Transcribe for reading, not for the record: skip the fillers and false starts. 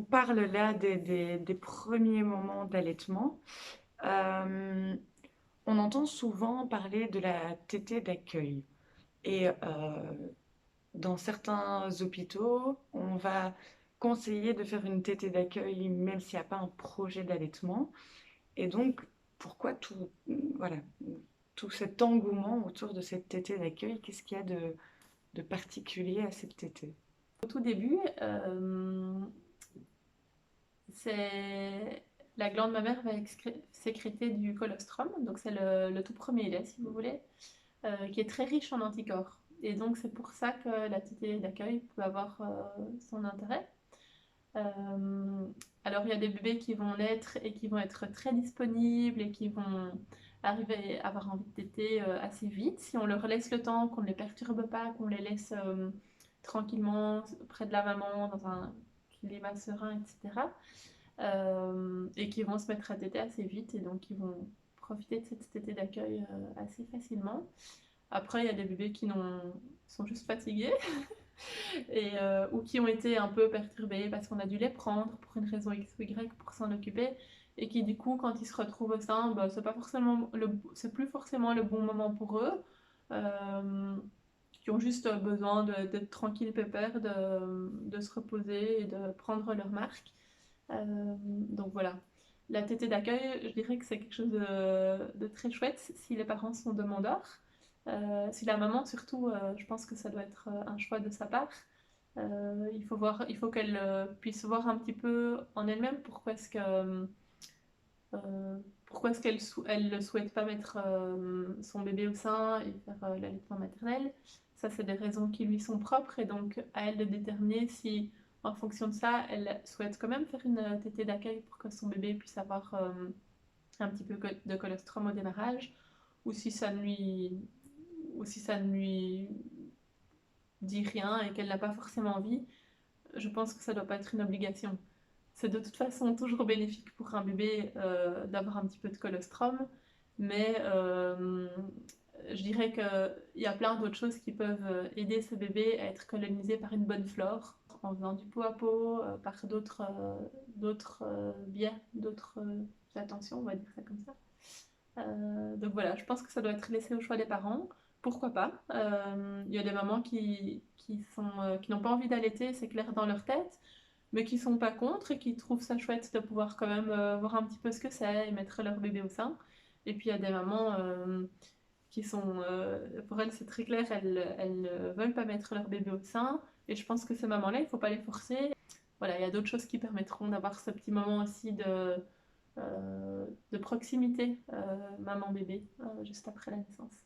parle là des premiers moments d'allaitement, euh, on entend souvent parler de la tétée d'accueil. Et dans certains hôpitaux, on va conseiller de faire une tétée d'accueil même s'il n'y a pas un projet d'allaitement. Et donc, pourquoi voilà, tout cet engouement autour de cette tétée d'accueil? Qu'est-ce qu'il y a de particulier à cette tétée? Au tout début, c'est la glande mammaire va sécréter du colostrum, donc c'est le tout premier lait, si vous voulez, qui est très riche en anticorps. Et donc c'est pour ça que la tétée d'accueil peut avoir son intérêt. Euh, alors il y a des bébés qui vont naître et qui vont être très disponibles et qui vont arriver à avoir envie de téter assez vite. Si on leur laisse le temps, qu'on ne les perturbe pas, qu'on les laisse tranquillement près de la maman dans un climat serein, etc. Et qui vont se mettre à téter assez vite et donc ils vont profiter de cette tétée d'accueil assez facilement. Après, il y a des bébés qui sont juste fatigués ou qui ont été un peu perturbés parce qu'on a dû les prendre pour une raison X ou Y pour s'en occuper et qui du coup quand ils se retrouvent au sein, bah, c'est plus forcément le bon moment pour eux, euh, qui ont juste besoin d'être tranquilles pépères, de se reposer et de prendre leur marque. Donc voilà. La tétée d'accueil, je dirais que c'est quelque chose de très chouette si les parents sont demandeurs. Si la maman surtout, je pense que ça doit être un choix de sa part. Il faut qu'elle puisse voir un petit peu en elle-même pourquoi est-ce elle ne souhaite pas mettre son bébé au sein et faire l'allaitement maternel. Ça, c'est des raisons qui lui sont propres et donc à elle de déterminer si, en fonction de ça, elle souhaite quand même faire une tétée d'accueil pour que son bébé puisse avoir un petit peu de colostrum au démarrage ou si ça ne lui, ou si ça ne lui dit rien et qu'elle n'a pas forcément envie. Je pense que ça ne doit pas être une obligation. C'est de toute façon toujours bénéfique pour un bébé d'avoir un petit peu de colostrum, mais je dirais qu'il y a plein d'autres choses qui peuvent aider ce bébé à être colonisé par une bonne flore, en faisant du pot à pot, par d'autres biais, d'autres attentions, on va dire ça comme ça. Donc voilà, je pense que ça doit être laissé au choix des parents. Pourquoi pas? Il y a des mamans qui n'ont pas envie d'allaiter, c'est clair dans leur tête, mais qui sont pas contre et qui trouvent ça chouette de pouvoir quand même voir un petit peu ce que c'est et mettre leur bébé au sein. Et puis il y a des mamans pour elles c'est très clair, elles ne veulent pas mettre leur bébé au sein. Et je pense que ces mamans-là, il ne faut pas les forcer. Voilà, il y a d'autres choses qui permettront d'avoir ce petit moment aussi de proximité maman-bébé juste après la naissance.